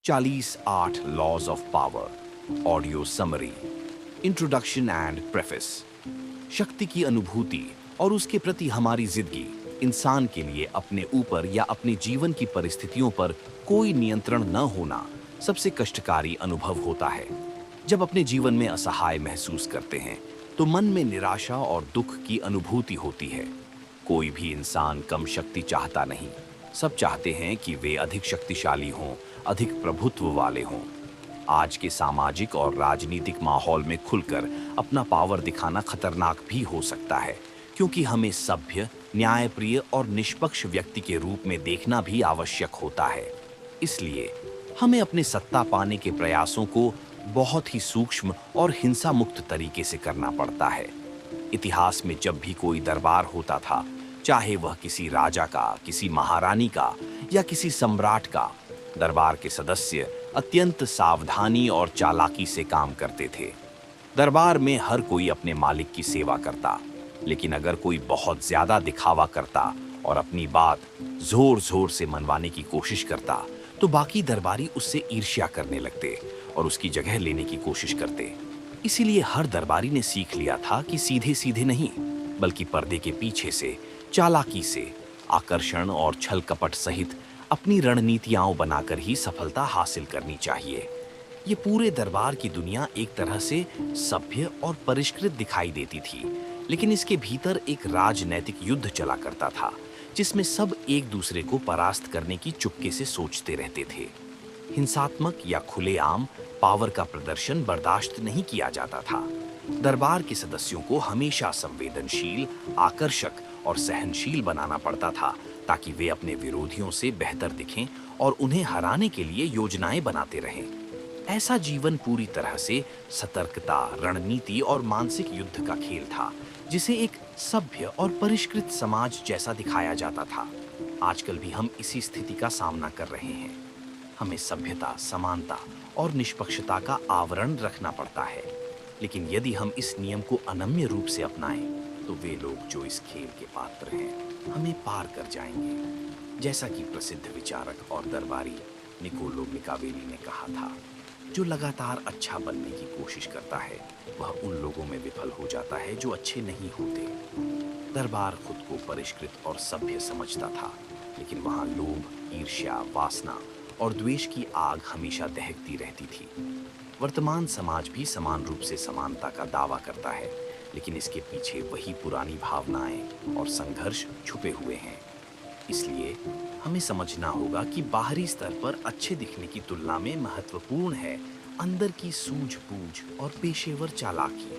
40 laws of power, audio summary, introduction and preface. शक्ति की अनुभूति और उसके प्रति हमारी जिंदगी इंसान के लिए अपने ऊपर या अपने जीवन की परिस्थितियों पर कोई नियंत्रण न होना सबसे कष्टकारी अनुभव होता है। जब अपने जीवन में असहाय महसूस करते हैं तो मन में निराशा और दुख की अनुभूति होती है। कोई भी इंसान कम शक्ति चाहता नहीं, सब चाहते हैं कि वे अधिक शक्तिशाली हों, अधिक प्रभुत्व वाले हों। आज के सामाजिक और राजनीतिक माहौल में खुलकर अपना पावर दिखाना खतरनाक भी हो सकता है, क्योंकि हमें सभ्य, न्यायप्रिय और निष्पक्ष व्यक्ति के रूप में देखना भी आवश्यक होता है। इसलिए हमें अपने सत्ता पाने के प्रयासों को बहुत ही सूक्ष्म और हिंसा मुक्त तरीके से करना पड़ता है। इतिहास में जब भी कोई दरबार होता था, चाहे वह किसी राजा का, किसी महारानी का या किसी सम्राट का, दरबार के सदस्य अत्यंत सावधानी और चालाकी से काम करते थे। दरबार में हर कोई अपने मालिक की सेवा करता, लेकिन अगर कोई बहुत ज्यादा दिखावा करता और अपनी बात जोर जोर से मनवाने की कोशिश करता, तो बाकी दरबारी उससे ईर्ष्या करने लगते और उसकी जगह लेने की कोशिश करते। इसीलिए हर दरबारी ने सीख लिया था कि सीधे सीधे नहीं, बल्कि पर्दे के पीछे से, चालाकी से, आकर्षण और छल कपट सहित अपनी रणनीतियां बनाकर ही सफलता हासिल करनी चाहिए। ये पूरे दरबार की दुनिया एक तरह से सभ्य और परिष्कृत दिखाई देती थी, लेकिन इसके भीतर एक राजनैतिक युद्ध चला करता था, जिसमें सब एक दूसरे को परास्त करने की चुपके से सोचते रहते थे। हिंसात्मक या खुलेआम पावर का प्रदर्शन बर्दाश्त नहीं किया जाता था। दरबार के सदस्यों को हमेशा संवेदनशील, आकर्षक और सहनशील बनाना पड़ता था, ताकि वे अपने विरोधियों से बेहतर दिखें और उन्हें हराने के लिए योजनाएं बनाते रहें। ऐसा जीवन पूरी तरह से सतर्कता, रणनीति और मानसिक युद्ध का खेल था, जिसे एक सभ्य और परिष्कृत समाज जैसा दिखाया जाता था। आजकल भी हम इसी स्थिति का सामना कर रहे हैं। हमें सभ्यता, समानता और निष्पक्षता का आवरण रखना पड़ता है, लेकिन यदि हम इस नियम को अनम्य रूप से अपनाएं, तो वे लोग जो इस खेल के पात्र हैं हमें पार कर जाएंगे। जैसा कि प्रसिद्ध विचारक और दरबारी निकोलो मिकावेली ने कहा था, जो लगातार अच्छा बनने की कोशिश करता है वह उन लोगों में विफल हो जाता है जो अच्छे नहीं होते। दरबार खुद को परिष्कृत और सभ्य समझता था, लेकिन वहाँ लोभ, ईर्ष्या, वासना और द्वेष की आग हमेशा दहकती रहती थी। वर्तमान समाज भी समान रूप से समानता का दावा करता है, लेकिन इसके पीछे वही पुरानी भावनाएं और संघर्ष छुपे हुए हैं। इसलिए हमें समझना होगा कि बाहरी स्तर पर अच्छे दिखने की तुलना में महत्वपूर्ण है अंदर की सूझबूझ और पेशेवर चालाकी।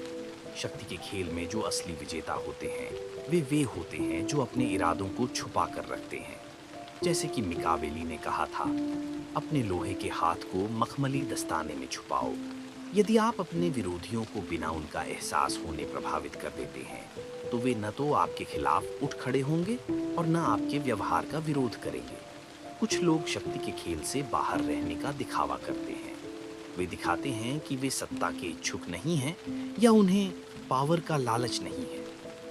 शक्ति के खेल में जो असली विजेता होते हैं वे होते हैं जो अपने इरादों को छुपा कर रखते हैं। जैसे कि मिकावेली ने कहा था, अपने लोहे के हाथ को मखमली दस्ताने में छुपाओ। यदि आप अपने विरोधियों को बिना उनका एहसास होने प्रभावित कर देते हैं, तो वे न तो आपके खिलाफ उठ खड़े होंगे और न आपके व्यवहार का विरोध करेंगे। कुछ लोग शक्ति के खेल से बाहर रहने का दिखावा करते हैं। वे दिखाते हैं कि वे सत्ता के इच्छुक नहीं हैं या उन्हें पावर का लालच नहीं है,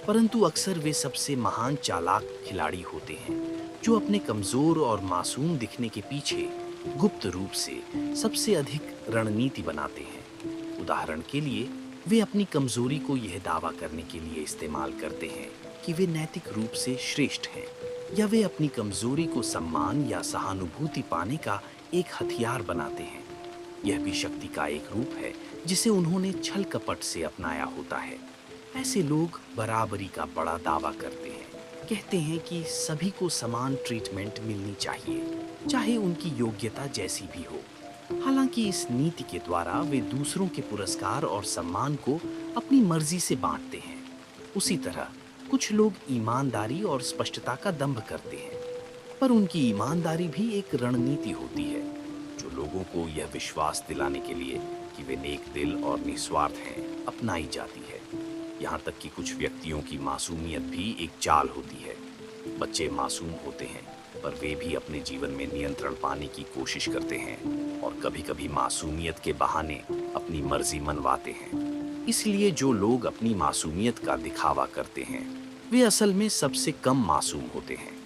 परंतु अक्सर वे सबसे महान चालाक खिलाड़ी होते हैं, जो अपने कमजोर और मासूम दिखने के पीछे गुप्त रूप से सबसे अधिक रणनीति बनाते हैं। उदाहरण के लिए, वे अपनी कमजोरी को यह दावा करने के लिए इस्तेमाल करते हैं कि वे नैतिक रूप से श्रेष्ठ हैं, या वे अपनी कमजोरी को सम्मान या सहानुभूति पाने का एक हथियार बनाते हैं। यह भी शक्ति का एक रूप है जिसे उन्होंने छल कपट से अपनाया होता है। ऐसे लोग बराबरी का बड़ा दावा करते हैं, कहते हैं कि सभी को समान ट्रीटमेंट मिलनी चाहिए, चाहे उनकी योग्यता जैसी भी हो। हालांकि इस नीति के द्वारा वे दूसरों के पुरस्कार और सम्मान को अपनी मर्जी से बांटते हैं। उसी तरह कुछ लोग ईमानदारी और स्पष्टता का दंभ करते हैं, पर उनकी ईमानदारी भी एक रणनीति होती है, जो लोगों को यह विश्वास दिलाने के लिए कि वे नेक दिल और निस्वार्थ हैं, अपनाई जाती है। यहाँ तक कि कुछ व्यक्तियों की मासूमियत भी एक चाल होती है। बच्चे मासूम होते हैं, पर वे भी अपने जीवन में नियंत्रण पाने की कोशिश करते हैं और कभी-कभी मासूमियत के बहाने अपनी मर्जी मनवाते हैं। इसलिए जो लोग अपनी मासूमियत का दिखावा करते हैं, वे असल में सबसे कम मासूम होते हैं।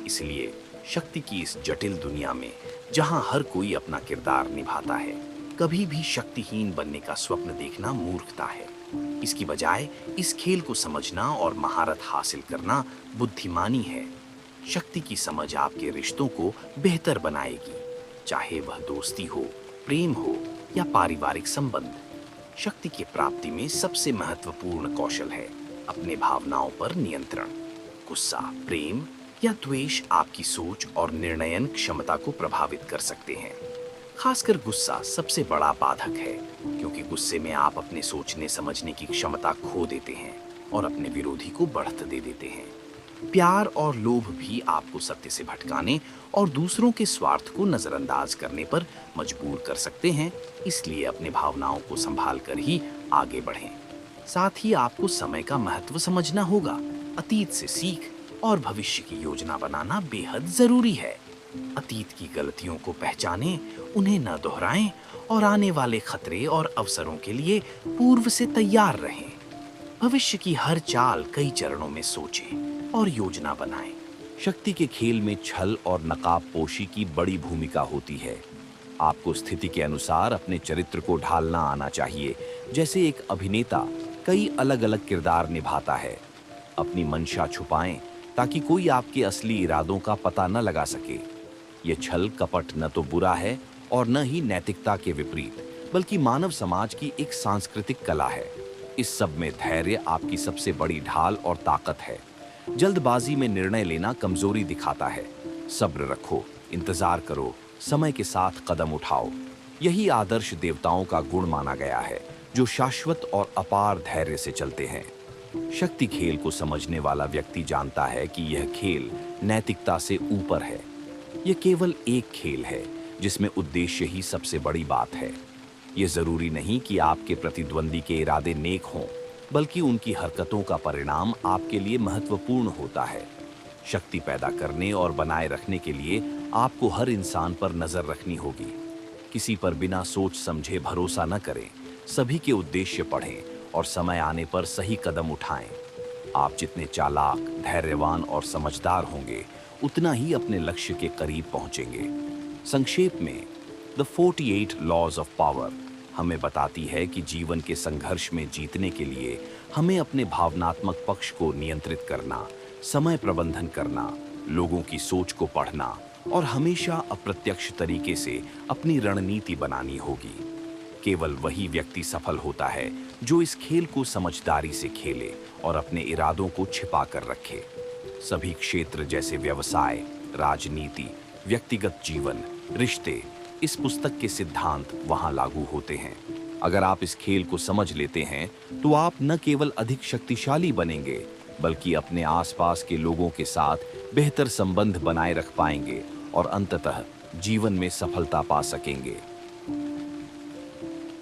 इसलिए शक्ति की इस जटिल दुनिया में जहां हर कोई अपना किरदार निभाता है। कभी भी शक्तिहीन बनने का स्वप्न देखना मूर्खता है। इसकी बजाय इस खेल को समझना और महारत हासिल करना बुद्धिमानी है। शक्ति की समझ आपके रिश्तों को बेहतर बनाएगी, चाहे वह दोस्ती हो, प्रेम हो या पारिवारिक संबंध। शक्ति की प्राप्ति में सबसे महत्वपूर्ण कौशल है अपने भावनाओं पर नियंत्रण। गुस्सा, प्रेम या द्वेष आपकी सोच और निर्णयन क्षमता को प्रभावित कर सकते हैं। खासकर गुस्सा सबसे बड़ा बाधक है, क्योंकि गुस्से में आप अपने सोचने समझने की क्षमता खो देते हैं और अपने विरोधी को बढ़त दे देते हैं। प्यार और लोभ भी आपको सत्य से भटकाने और दूसरों के स्वार्थ को नजरअंदाज करने पर मजबूर कर सकते हैं। इसलिए अपने भावनाओं को संभाल कर ही आगे बढ़ें। साथ ही आपको समय का महत्व समझना होगा। अतीत से सीख और भविष्य की योजना बनाना बेहद जरूरी है। अतीत की गलतियों को पहचानें, उन्हें न दोहराएं और आने वाले खतरे और अवसरों के लिए पूर्व से तैयार रहें। भविष्य की हर चाल कई चरणों में सोचें और योजना बनाएं। शक्ति के खेल में छल और नकाबपोशी की बड़ी भूमिका होती है। आपको स्थिति के अनुसार अपने चरित्र को ढालना आना चाहिए। जैसे एक अभिनेता कई अलग-अलग किरदार निभाता है। अपनी मंशा छुपाएं ताकि कोई आपके असली इरादों का पता न लगा सके। ये छल कपट न तो बुरा है और न ही नैतिकता के विपरीत, बल्कि मानव समाज की एक सांस्कृतिक कला है। इस सब में धैर्य आपकी सबसे बड़ी ढाल और ताकत है। जल्दबाजी में निर्णय लेना कमजोरी दिखाता है। सब्र रखो, इंतजार करो, समय के साथ कदम उठाओ। यही आदर्श देवताओं का गुण माना गया है, जो शाश्वत और अपार धैर्य से चलते हैं। शक्ति खेल को समझने वाला व्यक्ति जानता है कि यह खेल नैतिकता से ऊपर है। यह केवल एक खेल है जिसमें उद्देश्य ही सबसे बड़ी बात है। यह जरूरी नहीं कि आपके प्रतिद्वंदी के इरादे नेक हों, बल्कि उनकी हरकतों का परिणाम आपके लिए महत्वपूर्ण होता है। शक्ति पैदा करने और बनाए रखने के लिए आपको हर इंसान पर नजर रखनी होगी। किसी पर बिना सोच समझे भरोसा न करें। सभी के उद्देश्य पढ़ें और समय आने पर सही कदम उठाएं। आप जितने चालाक, धैर्यवान और समझदार होंगे, उतना ही अपने लक्ष्य के करीब पहुंचेंगे। संक्षेप में, द 48 लॉज ऑफ पावर हमें बताती है कि जीवन के संघर्ष में जीतने के लिए हमें अपने भावनात्मक पक्ष को नियंत्रित करना, समय प्रबंधन करना, लोगों की सोच को पढ़ना और हमेशा अप्रत्यक्ष तरीके से अपनी रणनीति बनानी होगी। केवल वही व्यक्ति सफल होता है जो इस खेल को समझदारी से खेले और अपने इरादों को छिपा कर रखे। सभी क्षेत्र जैसे व्यवसाय, राजनीति, व्यक्तिगत जीवन, रिश्ते, इस पुस्तक के सिद्धांत वहां लागू होते हैं। अगर आप इस खेल को समझ लेते हैं तो आप न केवल अधिक शक्तिशाली बनेंगे, बल्कि अपने आसपास के लोगों के साथ बेहतर संबंध बनाए रख पाएंगे और अंततः जीवन में सफलता पा सकेंगे।